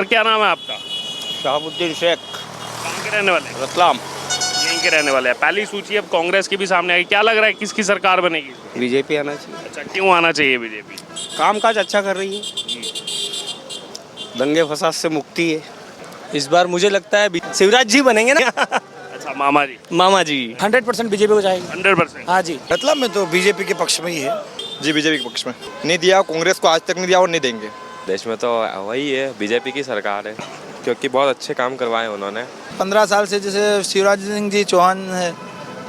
Sir क्या नाम है आपका? शहाबुद्दीन शेख, कहाँ के रहने वाले हैं? रतलाम। यहीं के रहने वाले हैं। पहली सूची अब कांग्रेस की भी सामने आई, क्या लग रहा है किसकी सरकार बनेगी? बीजेपी आना चाहिए। अच्छा, क्यों आना चाहिए बीजेपी? कामकाज अच्छा कर रही है, दंगे फसाद से मुक्ति है। इस बार मुझे लगता है शिवराज जी बनेंगे ना। अच्छा, मामा जी। मामा जी 100% बीजेपी को जाएगी। 100%। हाँ जी, रतलाम में तो बीजेपी के पक्ष में ही है। जी बीजेपी के पक्ष में नहीं दिया, कांग्रेस को आज तक नहीं दिया और नहीं देंगे। देश में तो वही है, बीजेपी की सरकार है, क्योंकि बहुत अच्छे काम करवाए उन्होंने। 15 साल से जैसे शिवराज सिंह जी चौहान है,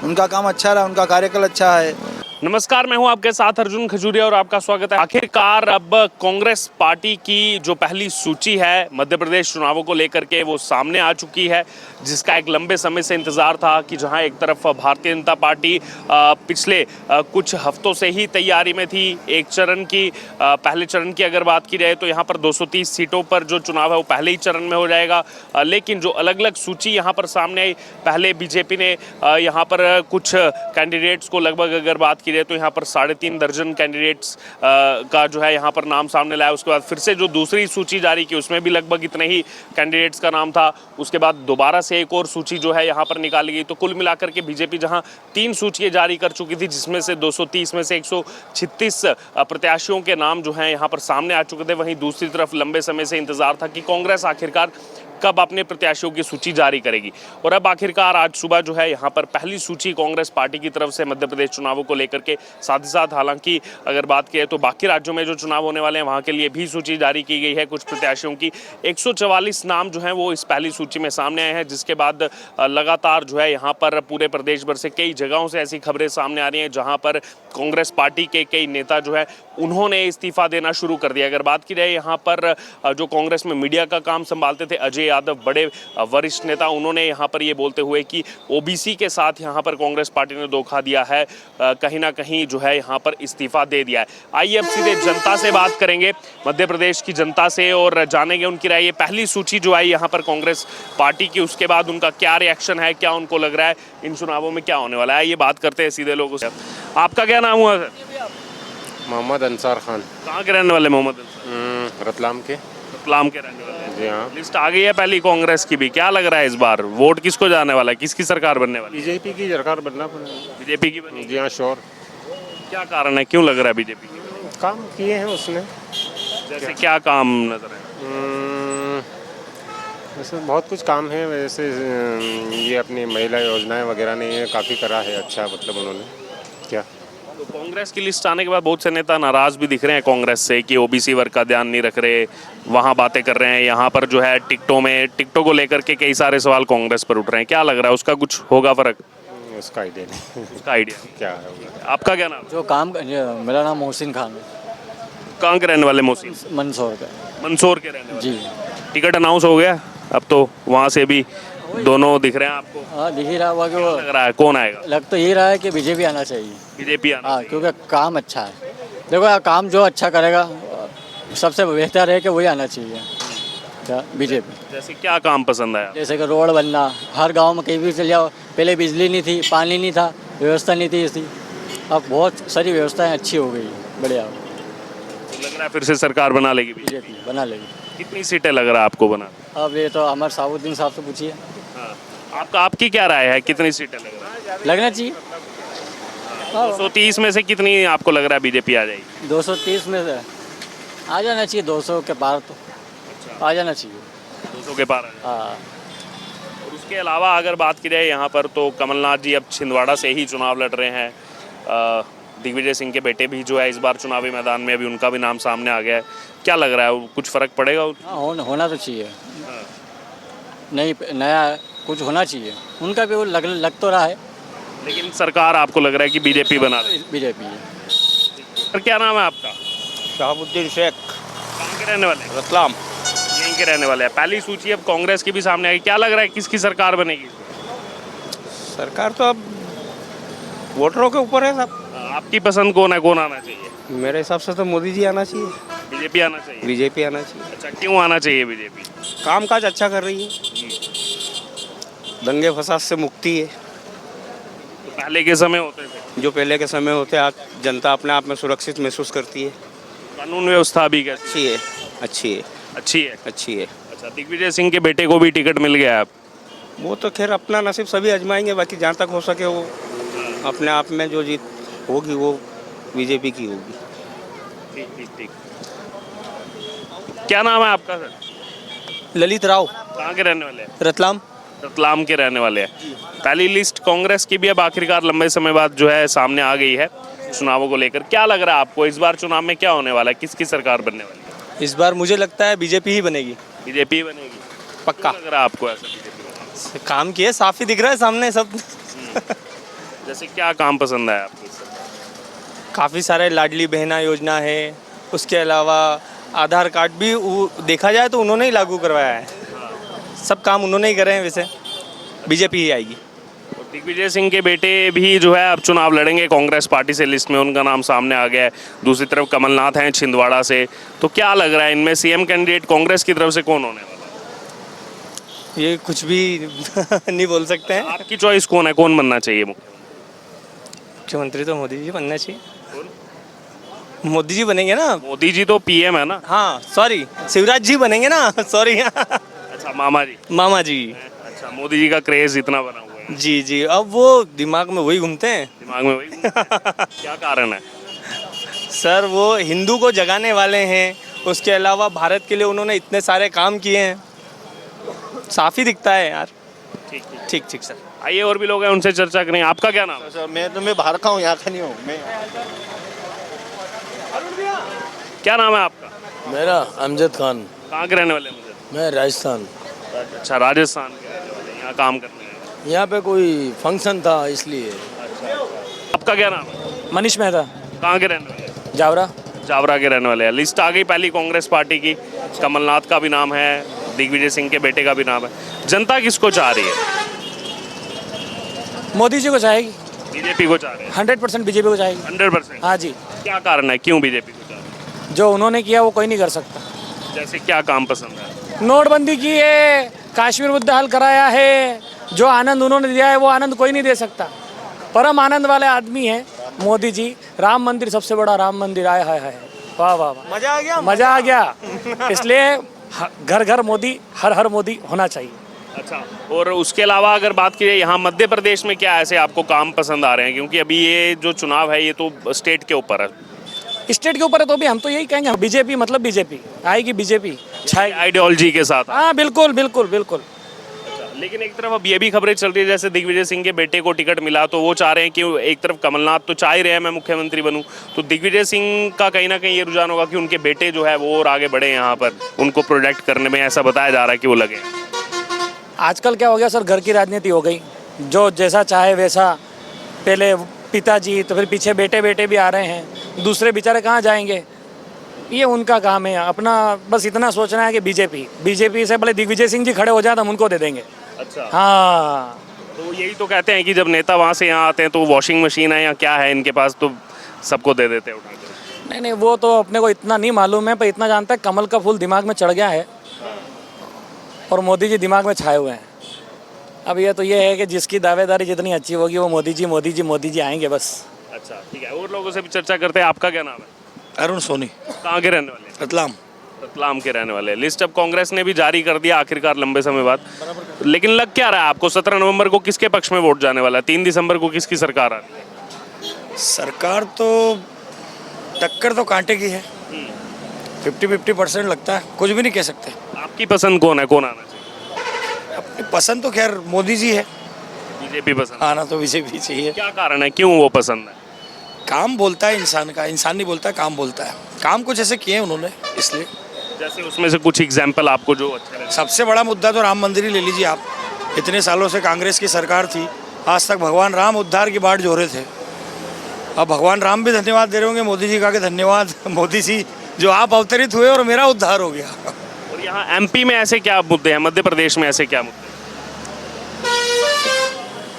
उनका काम अच्छा रहा, उनका कार्यकाल अच्छा है। नमस्कार, मैं हूं आपके साथ अर्जुन खजूरिया और आपका स्वागत है। आखिरकार अब कांग्रेस पार्टी की जो पहली सूची है मध्य प्रदेश चुनावों को लेकर के वो सामने आ चुकी है, जिसका एक लंबे समय से इंतजार था कि जहां एक तरफ भारतीय जनता पार्टी पिछले कुछ हफ्तों से ही तैयारी में थी। एक चरण की पहले चरण की अगर बात की जाए तो यहाँ पर 230 सीटों पर जो चुनाव है वो पहले ही चरण में हो जाएगा, लेकिन जो अलग अलग सूची यहाँ पर सामने आई, पहले बीजेपी ने यहाँ पर कुछ कैंडिडेट्स को लगभग अगर बात की जाए तो यहाँ पर 3.5 दर्जन कैंडिडेट्स का जो है यहाँ पर नाम सामने लाया। उसके बाद फिर से जो दूसरी सूची जारी की उसमें भी लगभग इतने ही कैंडिडेट्स का नाम था। उसके बाद दोबारा से एक और सूची जो है यहाँ पर निकाली गई। तो कुल मिलाकर के बीजेपी जहाँ 3 सूचियाँ जारी कर चुकी थी, जिसमें से 230 में से 136 प्रत्याशियों के नाम जो हैं यहाँ पर सामने आ चुके थे, वहीं दूसरी तरफ लंबे समय से इंतजार था कि कांग्रेस आखिरकार कब अपने प्रत्याशियों की सूची जारी करेगी। और अब आखिरकार आज सुबह जो है यहाँ पर पहली सूची कांग्रेस पार्टी की तरफ से मध्य प्रदेश चुनावों को लेकर के, साथ ही साथ हालांकि अगर बात की तो बाकी राज्यों में जो चुनाव होने वाले हैं वहाँ के लिए भी सूची जारी की गई है कुछ प्रत्याशियों की। 144 नाम जो हैं वो इस पहली सूची में सामने आए हैं, जिसके बाद लगातार जो है यहाँ पर पूरे प्रदेश भर से कई जगहों से ऐसी खबरें सामने आ रही हैं जहाँ पर कांग्रेस पार्टी के कई नेता जो है उन्होंने इस्तीफा देना शुरू कर दिया। अगर बात की जाए यहाँ पर जो कांग्रेस में मीडिया का काम संभालते थे अजय यादव, बड़े वरिष्ठ नेता, उन्होंने यहाँ पर ये बोलते हुए कि ओबीसी के साथ यहाँ पर कांग्रेस पार्टी ने धोखा दिया है, कहीं ना कहीं जो है यहाँ पर इस्तीफा दे दिया है। आइए अब सीधे जनता से बात करेंगे, मध्य प्रदेश की जनता से, और जानेंगे उनकी राय। ये पहली सूची जो आई यहाँ पर कांग्रेस पार्टी की, उसके बाद उनका क्या रिएक्शन है, क्या उनको लग रहा है इन चुनावों में क्या होने वाला है। ये बात करते हैं सीधे लोगों से। आपका क्या नाम हुआ सर? मोहम्मद अंसार खान। कहाँ के रहने वाले मोहम्मद अंसार? रतलाम के। रतलाम के रहने वाले हैं। जी हाँ। लिस्ट आ गई है पहली कांग्रेस की भी, क्या लग रहा है इस बार वोट किसको जाने वाला है, किसकी सरकार बनने वाली है? बीजेपी की सरकार बनना पड़ेगा। बीजेपी की बनेगी? जी हाँ, श्योर। क्या कारण है, क्यों लग रहा है बीजेपी की? काम किए हैं उसने। जैसे क्या काम नजर है? वैसे बहुत कुछ काम है, वैसे ये अपनी महिला योजनाएं वगैरह ने ये काफ़ी करा है अच्छा, मतलब उन्होंने क्या। तो कांग्रेस की लिस्ट आने के बाद बहुत से नेता नाराज भी दिख रहे हैं कांग्रेस से कि ओबीसी वर्ग का ध्यान नहीं रख रहे, वहाँ बातें कर रहे हैं, यहाँ पर जो है टिकटों को लेकर के कई सारे सवाल कांग्रेस पर उठ रहे हैं। क्या लग रहा है उसका कुछ होगा फर्क? उसका आइडिया नहीं। उसका आइडिया क्या होगा। आपका क्या नाम? जो काम मेरा नाम मोहसिन खान है, कहाँ के रहने वाले? मोहसिन मंदसौर का। मंदसौर के रहने वाले। जी टिकट अनाउंस हो गया अब तो, वहाँ से भी दोनों दिख रहे हैं आपको? हाँ, दिख ही रहा हुआ कि वो लग रहा है कौन आएगा? लग तो ये रहा है कि बीजेपी आना चाहिए। बीजेपी आना हाँ, चाहिए। क्योंकि काम अच्छा है। देखो यार, काम जो अच्छा करेगा सबसे बेहतर है कि वही आना चाहिए। क्या बीजेपी? जैसे क्या काम पसंद आया? जैसे कि रोड बनना, हर गांव में कहीं भी चले जाओ, पहले बिजली नहीं थी, पानी नहीं था, व्यवस्था नहीं थी ऐसी, अब बहुत सारी व्यवस्थाएं अच्छी हो गई, बढ़िया। लग रहा है फिर से सरकार बना लेगी बीजेपी? बीजेपी बना लेगी। कितनी सीटें लग रहा है आपको बना? अब ये तो हमारे साबुद्दीन साहब से पूछिए। हाँ। आपकी क्या राय है, कितनी सीटें लग रहा है? लगना चाहिए। 230 में से कितनी आपको लग रहा है बीजेपी आ जाएगी? 230 में से आ जाना चाहिए, 200 के पार तो आ जाना चाहिए। 200 के पार आ जाएगी। हाँ, और उसके अलावा अगर बात की जाए यहाँ पर तो कमलनाथ जी अब छिंदवाड़ा से ही चुनाव लड़ रहे हैं। दिग्विजय सिंह के बेटे भी जो है इस बार चुनावी मैदान में, अभी उनका भी नाम सामने आ गया है। क्या लग रहा है, कुछ फर्क पड़ेगा? हाँ होना तो चाहिए। नहीं, नया कुछ होना चाहिए। उनका भी वो लग तो रहा है, लेकिन सरकार आपको लग रहा है कि बीजेपी बना रही बीजेपी है। है। सर क्या नाम है आपका? शहाबुद्दीन शेख, कहाँ के रहने वाले हैं? रतलाम। यहीं के रहने वाले हैं। पहली सूची अब कांग्रेस की भी सामने आई, क्या लग रहा है किसकी सरकार बनेगी? सरकार तो अब वोटरों के ऊपर है सब। आपकी पसंद कौन है, कौन आना चाहिए? मेरे हिसाब से तो मोदी जी आना चाहिए। बीजेपी आना चाहिए? बीजेपी आना चाहिए। अच्छा, क्यों आना चाहिए बीजेपी? कामकाज अच्छा कर रही है, दंगे फसाद से मुक्ति है। तो पहले के समय होते थे, जो पहले के समय होते, आज जनता अपने आप में सुरक्षित महसूस करती है। कानून व्यवस्था भी कैसी? अच्छी है, अच्छी है, अच्छी है। अच्छी है। अच्छा, अच्छा, दिग्विजय सिंह के बेटे को भी टिकट मिल गया है अब। वो तो खैर अपना नसीब सभी आजमाएंगे, बाकी जहाँ तक हो सके वो अपने आप में जो जीत होगी वो बीजेपी की होगी। ठीक ठीक ठीक। क्या नाम है आपका सर? ललित राव, कहाँ के रहने वाले हैं? रतलाम। रतलाम के रहने वाले हैं। पहली लिस्ट कांग्रेस की भी अब आखिरकार लंबे समय बाद जो है सामने आ गई है चुनावों को लेकर। क्या लग रहा है आपको इस बार चुनाव में क्या होने वाला है, किसकी सरकार बनने वाली है? इस बार मुझे लगता है बीजेपी ही बनेगी, बीजेपी बनेगी? पक्का। क्यों लग रहा है आपको ऐसा बीजेपी? काम किए, साफ ही दिख रहा है सामने सब। जैसे क्या काम पसंद है आपको इस समय? काफ़ी सारे लाडली बहना योजना है, उसके अलावा आधार कार्ड भी देखा जाए तो उन्होंने ही लागू करवाया है। सब काम उन्होंने ही करे हैं, वैसे बीजेपी ही आएगी। और दिग्विजय सिंह के बेटे भी जो है अब चुनाव लड़ेंगे कांग्रेस पार्टी से, लिस्ट में उनका नाम सामने आ गया है। दूसरी तरफ कमलनाथ हैं छिंदवाड़ा से। तो क्या लग रहा है इनमें सीएम कैंडिडेट कांग्रेस की तरफ से कौन होने वाला है? ये कुछ भी नहीं बोल सकते हैं। आपकी चॉइस कौन है, कौन बनना चाहिए मुख्यमंत्री तो मोदी जी बनना चाहिए। मोदी जी बनेंगे ना। मोदी जी तो पीएम है ना। हाँ सॉरी, शिवराज जी बनेंगे ना। सॉरी। अच्छा, मामा जी। मामा जी। अच्छा, मोदी जी का क्रेज इतना बना हुआ है। जी जी, अब वो दिमाग में वही घूमते हैं। दिमाग में वही क्या कारण है? सर वो हिंदू को जगाने वाले हैं, उसके अलावा भारत के लिए उन्होंने इतने सारे काम किए हैं, साफ ही दिखता है यार। ठीक ठीक। ठीक ठीक सर। आइए और भी लोग हैं, उनसे चर्चा करें। आपका क्या नाम है? सर मैं बाहर का हूँ, यहाँ का नहीं हूँ मैं। क्या नाम है आपका? मेरा अमजद खान। कहाँ के रहने वाले हैं? मुझे मैं राजस्थान। अच्छा, राजस्थान के रहने वाले, यहाँ काम करने हैं। यहाँ पे कोई फंक्शन था इसलिए। आपका क्या नाम है? मनीष मेहता, कहाँ के रहने वाले हैं? जावरा। जावरा के रहने वाले हैं। लिस्ट आ गई पहली कांग्रेस पार्टी की। कमलनाथ का भी नाम है, दिग्विजय सिंह के बेटे का भी नाम है। जनता किसको चाह रही है? मोदी जी को चाहेगी, बीजेपी को चाह रहे हैं। 100% बीजेपी को चाहेगी। 100%। हाँ जी, क्या कारण है, क्यों बीजेपी को चाह रहे हैं? जो उन्होंने किया वो कोई नहीं कर सकता। जैसे क्या काम पसंद है? नोटबंदी की है, कश्मीर मुद्दा हल कराया है, जो आनंद उन्होंने दिया है वो आनंद कोई नहीं दे सकता। परम आनंद वाले आदमी हैं मोदी जी। राम मंदिर, सबसे बड़ा राम मंदिर आया है। वाह वाह वाह, मजा आ गया, मजा आ गया। इसलिए घर घर मोदी, हर हर मोदी होना चाहिए। अच्छा, और उसके अलावा अगर बात की जाए यहाँ मध्य प्रदेश में क्या ऐसे आपको काम पसंद आ रहे हैं? क्योंकि अभी ये जो चुनाव है ये तो स्टेट के ऊपर है। स्टेट के ऊपर है तो भी हम तो यही कहेंगे, बीजेपी मतलब बीजेपी आएगी, बीजेपी छाएगी आइडियोलॉजी के साथ। हाँ बिल्कुल बिल्कुल बिल्कुल। लेकिन एक तरफ अब ये भी खबरें चल रही है जैसे दिग्विजय सिंह के बेटे को टिकट मिला तो वो चाह रहे हैं कि एक तरफ कमलनाथ तो चाह ही रहे हैं मैं मुख्यमंत्री बनूं, तो दिग्विजय सिंह का कहीं ना कहीं ये रुझान होगा कि उनके बेटे जो है वो और आगे बढ़े यहाँ पर, उनको प्रोजेक्ट करने में ऐसा बताया जा रहा है कि वो लगे। आजकल क्या हो गया सर, घर की राजनीति हो गई, जो जैसा चाहे वैसा। पहले पिताजी तो फिर पीछे बेटे बेटे भी आ रहे हैं, दूसरे बेचारे कहाँ जाएंगे? ये उनका काम है। अपना बस इतना सोचना है कि बीजेपी से भले दिग्विजय सिंह जी खड़े हो जाए तो हम उनको दे देंगे। अच्छा, हाँ, तो यही तो कहते हैं कि जब नेता वहाँ से यहाँ आते हैं तो वॉशिंग मशीन है या क्या है इनके पास, तो सबको दे देते हैं उठा के। नहीं नहीं, वो तो अपने को इतना नहीं मालूम है, पर इतना जानता है कमल का फूल दिमाग में चढ़ गया है और मोदी जी दिमाग में छाए हुए हैं। अब ये तो ये है कि जिसकी दावेदारी जितनी अच्छी होगी वो मोदी जी आएंगे बस। अच्छा ठीक है, और लोगों से भी चर्चा करते हैं। आपका क्या नाम है? अरुण सोनी, कहाँ के रहने वाले हैं? रतलाम। रतलाम के रहने वाले हैं। लिस्ट अब कांग्रेस ने भी जारी कर दिया आखिरकार लंबे समय बाद, लेकिन लग क्या रहा है आपको 17 नवंबर को किसके पक्ष में वोट जाने वाला है? 3 दिसंबर को किसकी सरकार आ रही है? सरकार तो टक्कर तो कांटे की है, 50-50% लगता है, कुछ भी नहीं कह सकते। आपकी पसंद कौन है, कौन आना चाहिए? अपनी पसंद तो खैर मोदी जी है, बीजेपी पसंद। आना तो बीजेपी चाहिए। क्या कारण है, क्यों वो पसंद है? काम बोलता है इंसान का, इंसान नहीं बोलता, काम बोलता है। काम कुछ ऐसे किए उन्होंने, इसलिए। जैसे उसमें से कुछ एग्जाम्पल आपको जो अच्छे लगे? सबसे बड़ा मुद्दा तो राम मंदिर ही ले लीजिए आप। इतने सालों से कांग्रेस की सरकार थी, आज तक भगवान राम उद्धार की बाट जोड़े थे। अब भगवान राम भी धन्यवाद दे रहे होंगे मोदी जी का कि धन्यवाद मोदी जी जो आप अवतरित हुए और मेरा उद्धार हो गया। और यहाँ एमपी में ऐसे क्या मुद्दे हैं, मध्य प्रदेश में ऐसे क्या मुद्दे हैं?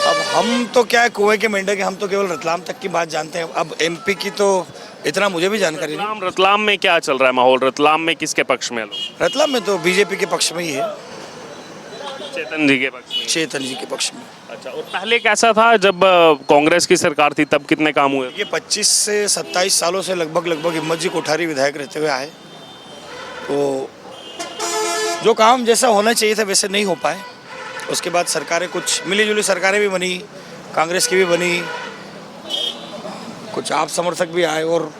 अब हम तो क्या है, कुएं के मेंढक के, हम तो केवल रतलाम तक की बात जानते हैं। अब एमपी की तो इतना मुझे भी जानकारी नहीं। रतलाम में क्या चल रहा है माहौल? रतलाम में किसके पक्ष में है लोग? रतलाम में तो बीजेपी के पक्ष में ही है, चेतन जी के पक्ष में। चेतन जी के पक्ष में। अच्छा, और पहले कैसा था जब कांग्रेस की सरकार थी, तब कितने काम हुए? ये 25 से 27 सालों से लगभग हिम्मत जी कोठारी विधायक रहते हुए आए, तो जो काम जैसा होना चाहिए था वैसे नहीं हो पाए। उसके बाद सरकारें कुछ मिली जुली सरकारें भी बनी, कांग्रेस की भी बनी, कुछ आप समर्थक भी आए और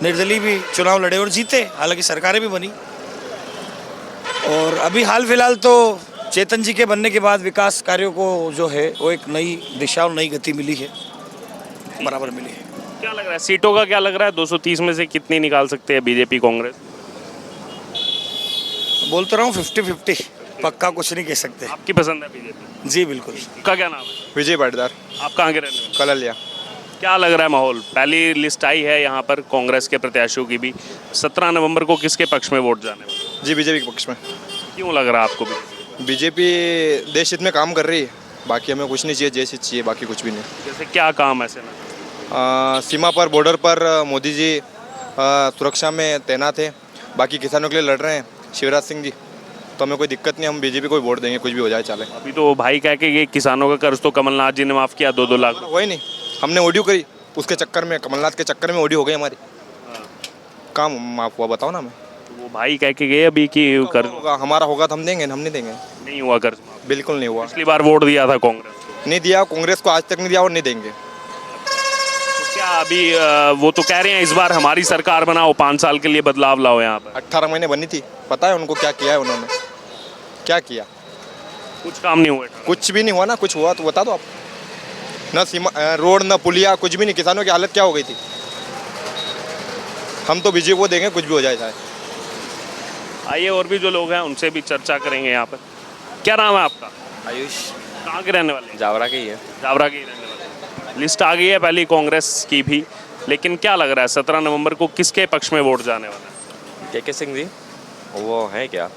निर्दलीय भी चुनाव लड़े और जीते, हालांकि सरकारें भी बनी। और अभी हाल फिलहाल तो चेतन जी के बनने के बाद विकास कार्यों को जो है वो एक नई दिशा और नई गति मिली है, बराबर मिली है। क्या लग रहा है सीटों का, क्या लग रहा है 230 में से कितनी निकाल सकते हैं बीजेपी कांग्रेस? बोलते रहा हूँ 50-50, पक्का कुछ नहीं कह सकते। आपकी पसंद है बीजेपी? जी बिल्कुल। आपका क्या नाम है? विजय पाटीदार, आप कहाँ के रहने वाले? कललिया। क्या लग रहा है माहौल? पहली लिस्ट आई है यहाँ पर कांग्रेस के प्रत्याशियों की भी। 17 नवंबर को किसके पक्ष में वोट जाने वाले? जी बीजेपी के पक्ष में। क्यों लग रहा है आपको भी? बीजेपी देश हित में काम कर रही है, बाकी हमें कुछ नहीं चाहिए, देश हित चाहिए, बाकी कुछ भी नहीं। जैसे क्या काम ऐसे ना? सीमा पर बॉर्डर पर मोदी जी सुरक्षा में तैनात है, बाकी किसानों के लिए लड़ रहे हैं शिवराज सिंह जी, तो हमें कोई दिक्कत नहीं, हम बीजेपी को वोट देंगे, कुछ भी हो जाए चले। अभी तो भाई कह के ये किसानों का कर्ज तो कमलनाथ जी ने माफ किया 2-2 लाख। वही नहीं, हमने ऑडियो करी, उसके चक्कर में, कमलनाथ के चक्कर में ऑडियो हो गई हमारी। काम माफ हुआ बताओ ना हमें? वो भाई कह के गए अभी कि कर्ज होगा, हमारा होगा तो हम देंगे, हम नहीं देंगे। नहीं हुआ कर्ज माफ। बिल्कुल नहीं हुआ, पिछली बार वोट दिया था कांग्रेस को। नहीं दिया, कांग्रेस को आज तक नहीं दिया और नहीं देंगे। तो क्या अभी वो तो कह रहे हैं इस बार हमारी सरकार बनाओ, 5 साल के लिए बदलाव लाओ यहाँ पर। 18 महीने बनी थी, पता है उनको क्या किया है उन्होंने? क्या किया? कुछ काम नहीं हुआ। कुछ भी नहीं हुआ ना, कुछ हुआ तो बता दो आप। न सीमा रोड, न पुलिया, कुछ भी नहीं। किसानों की हालत क्या हो गई थी? हम तो बीजेपी को देंगे, कुछ भी हो जाए चाहे। आइए और भी जो लोग हैं उनसे भी चर्चा करेंगे यहाँ पर। क्या नाम है आपका? आयुष कहाँ के रहने वाले हैं? जावरा के ही है। जावरा के ही रहने वाले। लिस्ट आ गई है पहली कांग्रेस की भी, लेकिन क्या लग रहा है 17 नवंबर को किसके पक्ष में वोट जाने वाला है? के सिंह जी वो है क्या?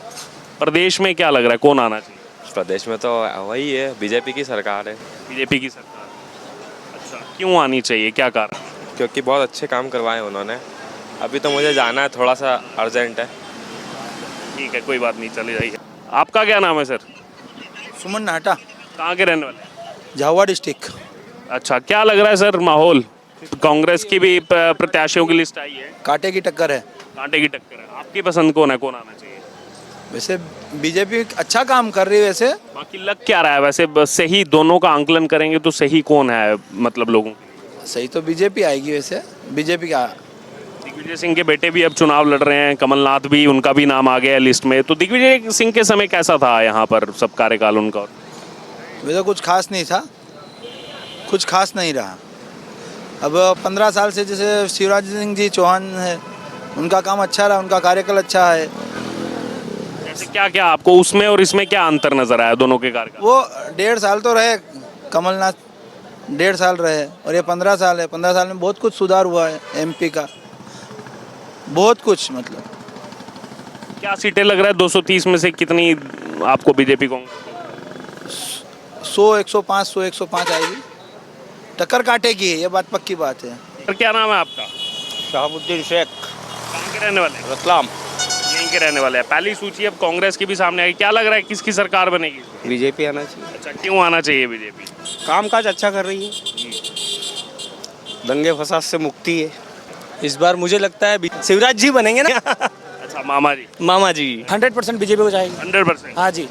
प्रदेश में क्या लग रहा है कौन आना चाहिए? प्रदेश में तो वही है, बीजेपी की सरकार है। बीजेपी की सरकार। अच्छा, क्यों आनी चाहिए, क्या कारण? क्योंकि बहुत अच्छे काम करवाए उन्होंने। अभी तो मुझे जाना है, थोड़ा सा अर्जेंट है। ठीक है, कोई बात नहीं, चले जाइए। आपका क्या नाम है सर? सुमन नाटा, कहाँ के रहने वाले हैं? झावा डिस्ट्रिक्ट। अच्छा, क्या लग रहा है सर माहौल? कांग्रेस की भी प्रत्याशियों की लिस्ट आई है, कांटे की टक्कर है। कांटे की टक्कर है। आपकी पसंद कौन है, कौन आना चाहिए? वैसे बीजेपी अच्छा काम कर रही है वैसे। बाकी लग क्या रहा है वैसे? सही दोनों का आंकलन करेंगे तो सही कौन है मतलब लोगों के लिए? सही तो बीजेपी आएगी वैसे, बीजेपी का। दिग्विजय सिंह के बेटे भी अब चुनाव लड़ रहे हैं, कमलनाथ भी, उनका भी नाम आ गया है लिस्ट में। तो दिग्विजय सिंह के समय कैसा था यहाँ पर सब कार्यकाल उनका? वैसे कुछ खास नहीं था, कुछ खास नहीं रहा। अब 15 साल से जैसे शिवराज सिंह जी चौहान है, उनका काम अच्छा रहा, उनका कार्यकाल अच्छा है। जैसे क्या क्या आपको उसमें और इसमें क्या अंतर नजर आया दोनों के कार्यकाल? वो 1.5 साल तो रहे, कमलनाथ 1.5 साल रहे, और ये 15 साल है। 15 साल में बहुत कुछ सुधार हुआ है एमपी का, बहुत कुछ। मतलब क्या सीटें लग रहा है 230 में से कितनी आपको बीजेपी को? 100, 105, 100, 105 आएगी। टक्कर काटेगी, ये बात पक्की बात है। सर क्या नाम है आपका? शहाबुद्दीन शेख, कहाँ के रहने वाले हैं? रतलाम। यहीं के रहने वाले हैं। पहली सूची अब कांग्रेस की भी सामने आई, क्या लग रहा है किसकी सरकार बनेगी? बीजेपी आना चाहिए। अच्छा, क्यों आना चाहिए बीजेपी? काम काज अच्छा कर रही है, दंगे फसाद से मुक्ति है। इस बार मुझे लगता है शिवराज जी बनेंगे ना। अच्छा, मामा जी। मामा जी 100% बीजेपी को जाएगी। 100%। हाँ जी।